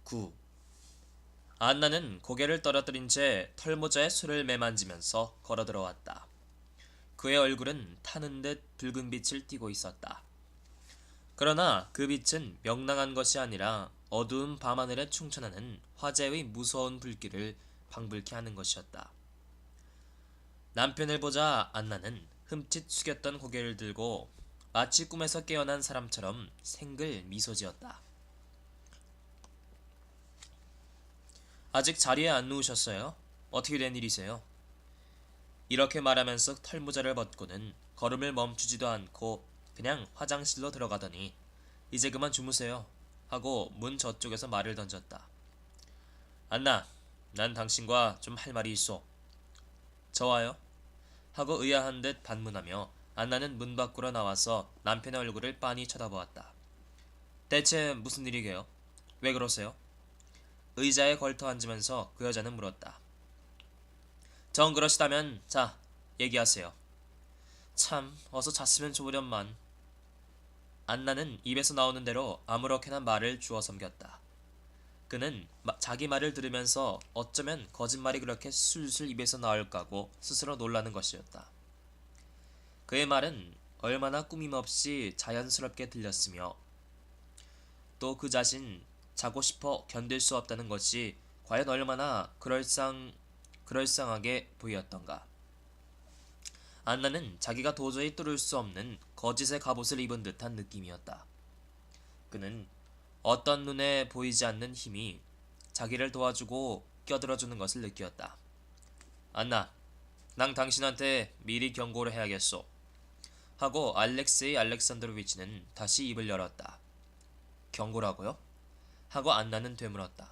9. 안나는 고개를 떨어뜨린 채 털모자에 술을 매만지면서 걸어 들어왔다. 그의 얼굴은 타는 듯 붉은 빛을 띠고 있었다. 그러나 그 빛은 명랑한 것이 아니라 어두운 밤하늘에 충천하는 화재의 무서운 불길을 방불케 하는 것이었다. 남편을 보자 안나는 흠칫 숙였던 고개를 들고 마치 꿈에서 깨어난 사람처럼 생글 미소 지었다. 아직 자리에 안 누우셨어요? 어떻게 된 일이세요? 이렇게 말하면서 털모자를 벗고는 걸음을 멈추지도 않고 그냥 화장실로 들어가더니 이제 그만 주무세요 하고 문 저쪽에서 말을 던졌다. 안나, 난 당신과 좀 할 말이 있어. 저와요? 하고 의아한 듯 반문하며 안나는 문 밖으로 나와서 남편의 얼굴을 빤히 쳐다보았다. 대체 무슨 일이게요? 왜 그러세요? 의자에 걸터 앉으면서 그 여자는 물었다. 정 그러시다면 자, 얘기하세요. 참, 어서 잤으면 좋으련만. 안나는 입에서 나오는 대로 아무렇게나 말을 주워 섬겼다. 그는 자기 말을 들으면서 어쩌면 거짓말이 그렇게 술술 입에서 나올까고 스스로 놀라는 것이었다. 그의 말은 얼마나 꾸밈없이 자연스럽게 들렸으며 또 그 자신 자고 싶어 견딜 수 없다는 것이 과연 얼마나 그럴싸하게 보였던가. 안나는 자기가 도저히 뚫을 수 없는 거짓의 갑옷을 입은 듯한 느낌이었다. 그는 어떤 눈에 보이지 않는 힘이 자기를 도와주고 껴들어주는 것을 느꼈다. 안나, 난 당신한테 미리 경고를 해야겠소. 하고 알렉세이 알렉산드로비치는 다시 입을 열었다. 경고라고요? 하고 안나는 되물었다.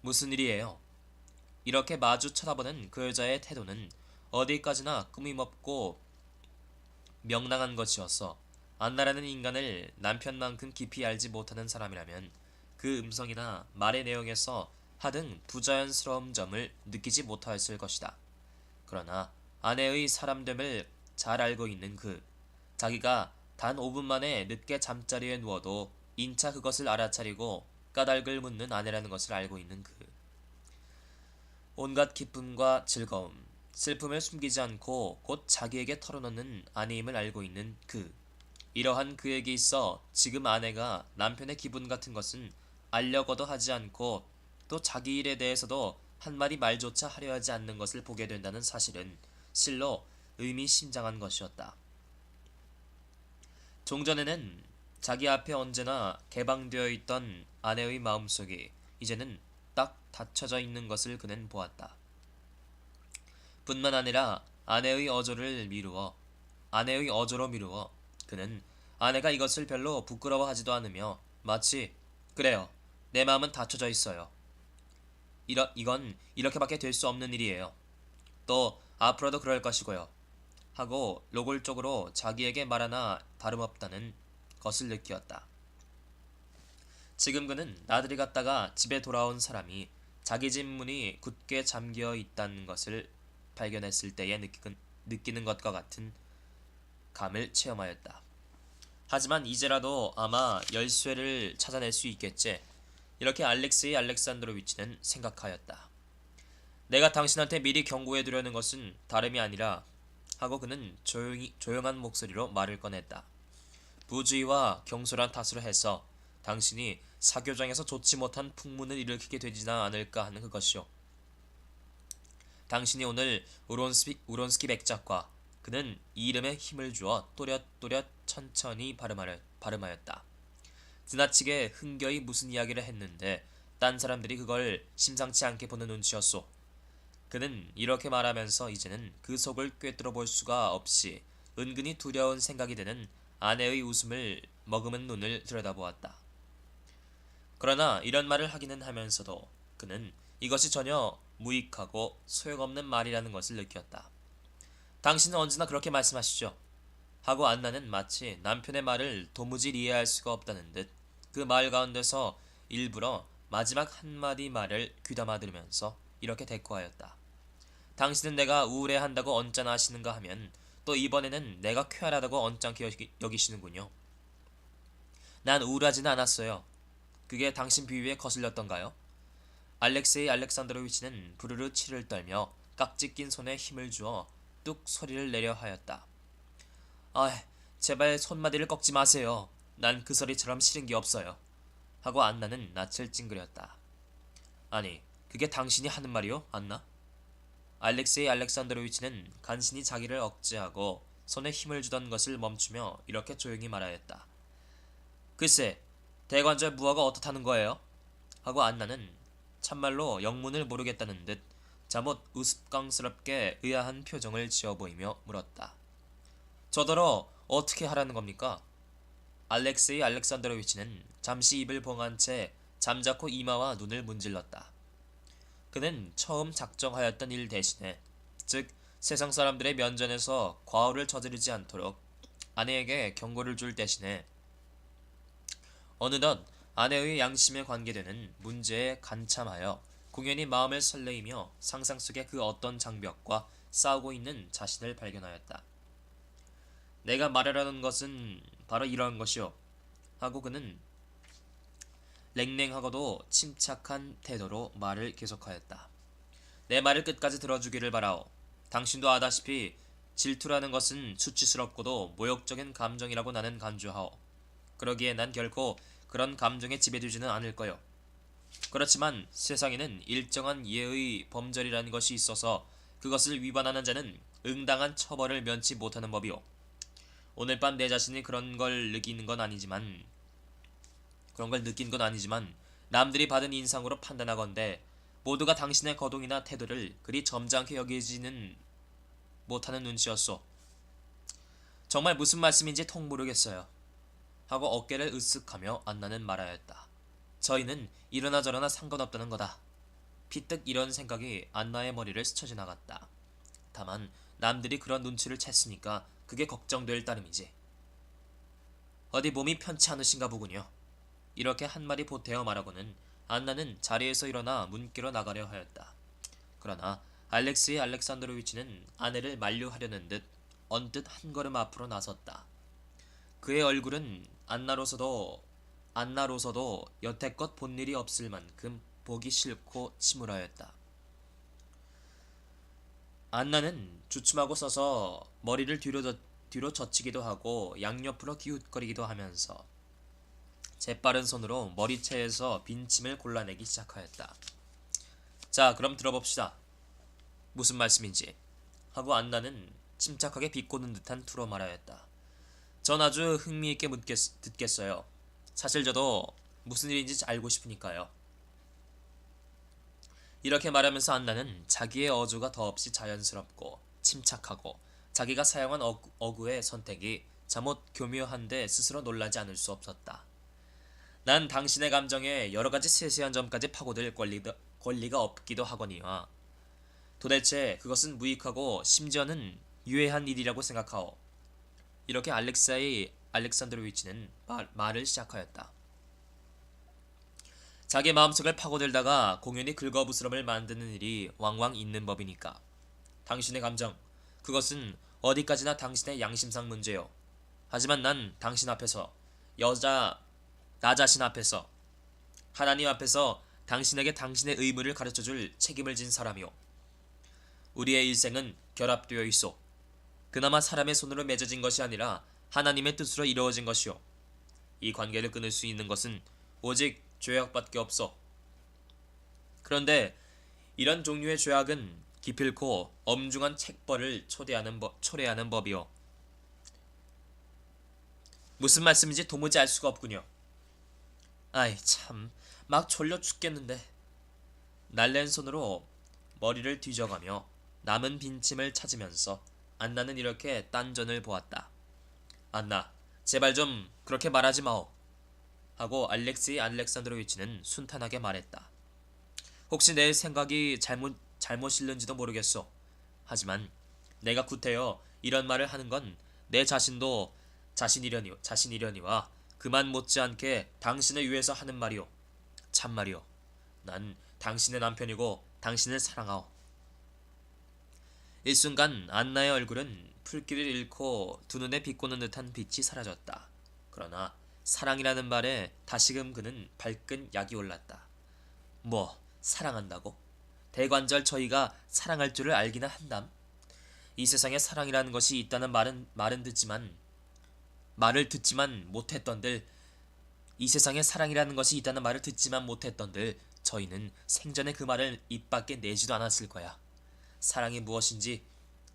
무슨 일이에요? 이렇게 마주 쳐다보는 그 여자의 태도는 어디까지나 꾸밈없고 명랑한 것이었어. 안나라는 인간을 남편만큼 깊이 알지 못하는 사람이라면 그 음성이나 말의 내용에서 하등 부자연스러운 점을 느끼지 못하였을 것이다. 그러나 아내의 사람됨을 잘 알고 있는 자기가 단 5분 만에 늦게 잠자리에 누워도 인차 그것을 알아차리고 까닭을 묻는 아내라는 것을 알고 있는 온갖 기쁨과 즐거움, 슬픔을 숨기지 않고 곧 자기에게 털어놓는 아내임을 알고 있는 이러한 그에게 있어 지금 아내가 남편의 기분 같은 것은 알려고도 하지 않고 또 자기 일에 대해서도 한마디 말조차 하려 하지 않는 것을 보게 된다는 사실은 실로 의미심장한 것이었다. 종전에는 자기 앞에 언제나 개방되어 있던 아내의 마음속이 이제는 딱 닫혀져 있는 것을 그는 보았다. 뿐만 아니라 아내의 어조로 미루어 그는 아내가 이것을 별로 부끄러워하지도 않으며 마치 그래요, 내 마음은 닫혀져 있어요. 이건 이렇게밖에 될 수 없는 일이에요. 또 앞으로도 그럴 것이고요. 하고 노골적으로 자기에게 말하나 다름없다는 것을 느끼었다. 지금 그는 나들이 갔다가 집에 돌아온 사람이 자기 집 문이 굳게 잠겨 있다는 것을 발견했을 때에 느끼는 것과 같은 감을 체험하였다. 하지만 이제라도 아마 열쇠를 찾아낼 수 있겠지. 이렇게 알렉세이 알렉산드로비치는 생각하였다. 내가 당신한테 미리 경고해 두려는 것은 다름이 아니라 하고 그는 조용한 목소리로 말을 꺼냈다. 부주의와 경솔한 탓으로 해서 당신이 사교장에서 좋지 못한 풍문을 일으키게 되지는 않을까 하는 그것이오. 당신이 오늘 우론스키 백작과 그는 이 이름에 힘을 주어 또렷또렷 천천히 발음하였다. 지나치게 흥겨이 무슨 이야기를 했는데 딴 사람들이 그걸 심상치 않게 보는 눈치였소. 그는 이렇게 말하면서 이제는 그 속을 꿰뚫어 볼 수가 없이 은근히 두려운 생각이 드는 아내의 웃음을 머금은 눈을 들여다보았다. 그러나 이런 말을 하기는 하면서도 그는 이것이 전혀 무익하고 소용없는 말이라는 것을 느꼈다. 당신은 언제나 그렇게 말씀하시죠. 하고 안나는 마치 남편의 말을 도무지 이해할 수가 없다는 듯 그 말 가운데서 일부러 마지막 한마디 말을 귀담아 들으면서 이렇게 대꾸하였다. 당신은 내가 우울해한다고 언짢아 하시는가 하면 또 이번에는 내가 쾌활하다고 언짢게 여기시는군요. 난 우울하지는 않았어요. 그게 당신 비위에 거슬렸던가요? 알렉세이 알렉산드로위치는 부르르 치를 떨며 깍지 낀 손에 힘을 주어 뚝 소리를 내려 하였다. 아, 제발 손마디를 꺾지 마세요. 난 그 소리처럼 싫은 게 없어요. 하고 안나는 낯을 찡그렸다. 아니, 그게 당신이 하는 말이요, 안나? 알렉세이 알렉산드로위치는 간신히 자기를 억제하고 손에 힘을 주던 것을 멈추며 이렇게 조용히 말하였다. 글쎄, 대관절 무화가 어떻다는 거예요? 하고 안나는 참말로 영문을 모르겠다는 듯 잠옷 우스꽝스럽게 의아한 표정을 지어 보이며 물었다. 저더러 어떻게 하라는 겁니까? 알렉세이 알렉산드로위치는 잠시 입을 봉한 채 잠자코 이마와 눈을 문질렀다. 그는 처음 작정하였던 일 대신에, 즉 세상 사람들의 면전에서 과오를 저지르지 않도록 아내에게 경고를 줄 대신에 어느덧 아내의 양심에 관계되는 문제에 간참하여 공연히 마음을 설레이며 상상 속의 그 어떤 장벽과 싸우고 있는 자신을 발견하였다. 내가 말하려는 것은 바로 이러한 것이오. 하고 그는 냉랭하고도 침착한 태도로 말을 계속하였다. 내 말을 끝까지 들어주기를 바라오. 당신도 아다시피 질투라는 것은 수치스럽고도 모욕적인 감정이라고 나는 간주하오. 그러기에 난 결코 그런 감정에 지배되지는 않을 거요. 그렇지만 세상에는 일정한 예의 범절이라는 것이 있어서 그것을 위반하는 자는 응당한 처벌을 면치 못하는 법이오. 오늘 밤 내 자신이 그런 걸 느낀 건 아니지만 남들이 받은 인상으로 판단하건대 모두가 당신의 거동이나 태도를 그리 점잖게 여기지는 못하는 눈치였소. 정말 무슨 말씀인지 통 모르겠어요. 하고 어깨를 으쓱하며 안나는 말하였다. 저희는 이러나 저러나 상관없다는 거다. 피뜩 이런 생각이 안나의 머리를 스쳐 지나갔다. 다만 남들이 그런 눈치를 챘으니까 그게 걱정될 따름이지. 어디 몸이 편치 않으신가 보군요. 이렇게 한마디 보태어 말하고는 안나는 자리에서 일어나 문길로 나가려 하였다. 그러나 알렉세이 알렉산드로위치는 아내를 만류하려는 듯 언뜻 한 걸음 앞으로 나섰다. 그의 얼굴은 안나로서도 여태껏 본 일이 없을 만큼 보기 싫고 침울하였다. 안나는 주춤하고 서서 머리를 뒤로 젖히기도 하고 양옆으로 기웃거리기도 하면서 재빠른 손으로 머리채에서 빈침을 골라내기 시작하였다. 자, 그럼 들어봅시다. 무슨 말씀인지. 하고 안나는 침착하게 비꼬는 듯한 투로 말하였다. 전 아주 흥미있게 듣겠어요. 사실 저도 무슨 일인지 알고 싶으니까요. 이렇게 말하면서 안나는 자기의 어조가 더없이 자연스럽고 침착하고 자기가 사용한 어구의 선택이 잠옷 교묘한데 스스로 놀라지 않을 수 없었다. 난 당신의 감정에 여러가지 세세한 점까지 파고들 권리가 없기도 하거니와 도대체 그것은 무익하고 심지어는 유해한 일이라고 생각하오. 이렇게 알렉세이 알렉산드로위치는 말을 시작하였다. 자기 마음속을 파고들다가 공연히 긁어부스럼을 만드는 일이 왕왕 있는 법이니까. 당신의 감정, 그것은 어디까지나 당신의 양심상 문제요. 하지만 난 당신 앞에서, 나 자신 앞에서, 하나님 앞에서 당신에게 당신의 의무를 가르쳐줄 책임을 진 사람이요. 우리의 일생은 결합되어 있소. 그나마 사람의 손으로 맺어진 것이 아니라 하나님의 뜻으로 이루어진 것이요. 이 관계를 끊을 수 있는 것은 오직 죄악밖에 없어. 그런데 이런 종류의 죄악은 기필코 엄중한 책벌을 초래하는 법이요. 무슨 말씀인지 도무지 알 수가 없군요. 아이 참, 막 졸려 죽겠는데. 날랜 손으로 머리를 뒤져가며 남은 빈침을 찾으면서 안나는 이렇게 딴전을 보았다. 안나, 제발 좀 그렇게 말하지 마오. 하고 알렉세이 알렉산드로위치는 순탄하게 말했다. 혹시 내 생각이 잘못 실는지도 모르겠소. 하지만 내가 구태여 이런 말을 하는 건 내 자신도 자신이려니와 그만 못지않게 당신을 위해서 하는 말이오. 참말이오. 난 당신의 남편이고 당신을 사랑하오. 일순간 안나의 얼굴은 풀기를 잃고 두 눈에 비꼬는 듯한 빛이 사라졌다. 그러나 사랑이라는 말에 다시금 그는 발끈 약이 올랐다. 뭐 사랑한다고? 대관절 저희가 사랑할 줄을 알기나 한담. 이 세상에 사랑이라는 것이 있다는 말을 듣지만 못했던들 이 세상에 사랑이라는 것이 있다는 말을 듣지만 못했던들 저희는 생전에 그 말을 입 밖에 내지도 않았을 거야. 사랑이 무엇인지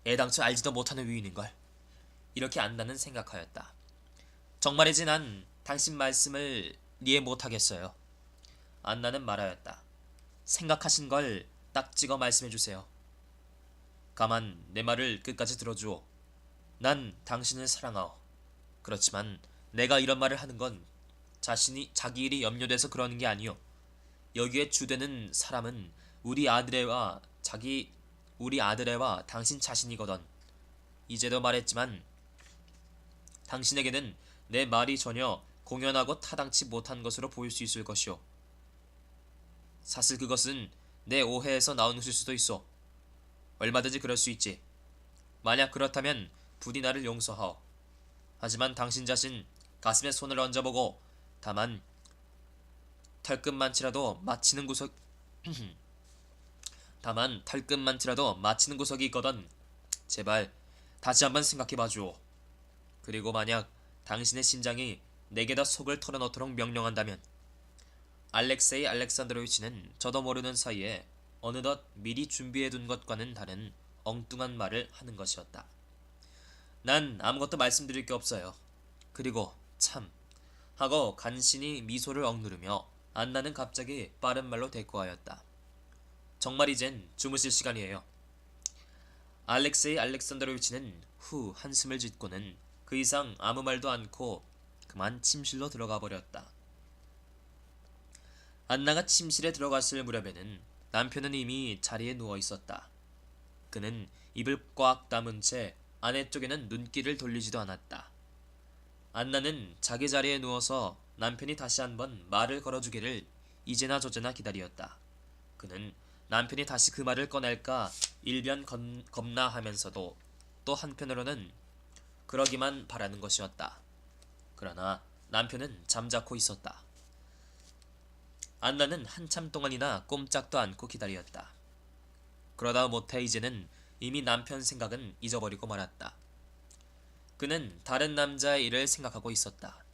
애당초 알지도 못하는 위인인걸. 이렇게 안나는 생각하였다. 정말이지 난 당신 말씀을 이해 못하겠어요. 안나는 말하였다. 생각하신 걸 딱 찍어 말씀해주세요. 가만 내 말을 끝까지 들어주오. 난 당신을 사랑하오. 그렇지만 내가 이런 말을 하는 건 자기 일이 염려돼서 그러는 게 아니오. 여기에 주되는 사람은 우리 아들애와 당신 자신이거든. 이제도 말했지만 당신에게는 내 말이 전혀 공연하고 타당치 못한 것으로 보일 수 있을 것이오. 사실 그것은 내 오해에서 나온 것일 수도 있어. 얼마든지 그럴 수 있지. 만약 그렇다면 부디 나를 용서하오. 하지만 당신 자신 가슴에 손을 얹어보고 다만 털끝만치라도 마치는 구석이 있거든. 제발 다시 한번 생각해봐주오. 그리고 만약 당신의 심장이 내게다 속을 털어놓도록 명령한다면 알렉세이 알렉산드로비치는 저도 모르는 사이에 어느덧 미리 준비해둔 것과는 다른 엉뚱한 말을 하는 것이었다. 난 아무것도 말씀드릴 게 없어요. 그리고 참 하고 간신히 미소를 억누르며 안나는 갑자기 빠른 말로 대꾸하였다. 정말 이젠 주무실 시간이에요. 알렉세이 알렉산드로비치는 후 한숨을 짓고는 그 이상 아무 말도 않고 그만 침실로 들어가 버렸다. 안나가 침실에 들어갔을 무렵에는 남편은 이미 자리에 누워 있었다. 그는 입을 꽉 다문 채 아내 쪽에는 눈길을 돌리지도 않았다. 안나는 자기 자리에 누워서 남편이 다시 한번 말을 걸어주기를 이제나 저제나 기다리었다. 그는 남편이 다시 그 말을 꺼낼까 일변 겁나하면서도 또 한편으로는 그러기만 바라는 것이었다. 그러나 남편은 잠자코 있었다. 안나는 한참 동안이나 꼼짝도 않고 기다렸다. 그러다 못해 이제는 이미 남편 생각은 잊어버리고 말았다. 그는 다른 남자의 일을 생각하고 있었다.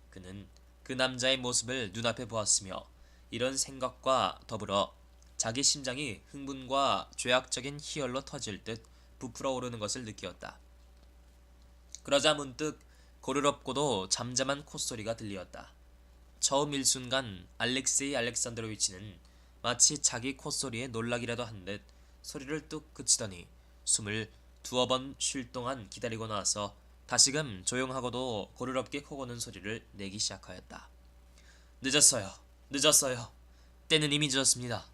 그는 그 남자의 모습을 눈앞에 보았으며 이런 생각과 더불어 자기 심장이 흥분과 죄악적인 희열로 터질 듯 부풀어 오르는 것을 느끼었다. 그러자 문득 고르럽고도 잠잠한 콧소리가 들리었다. 처음 일순간 알렉세이 알렉산드로비치는 마치 자기 콧소리에 놀라기라도 한 듯 소리를 뚝 그치더니 숨을 두어 번 쉴 동안 기다리고 나서 다시금 조용하고도 고르럽게 코고는 소리를 내기 시작하였다. 늦었어요. 늦었어요. 때는 이미 늦었습니다.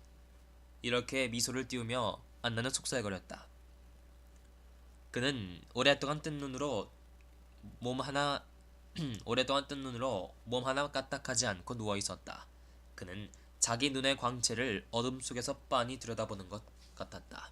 이렇게 미소를 띄우며 안나는 속살거렸다. 그는 오랫동안 뜬 눈으로 몸 하나 까딱하지 않고 누워 있었다. 그는 자기 눈의 광채를 어둠 속에서 빤히 들여다보는 것 같았다.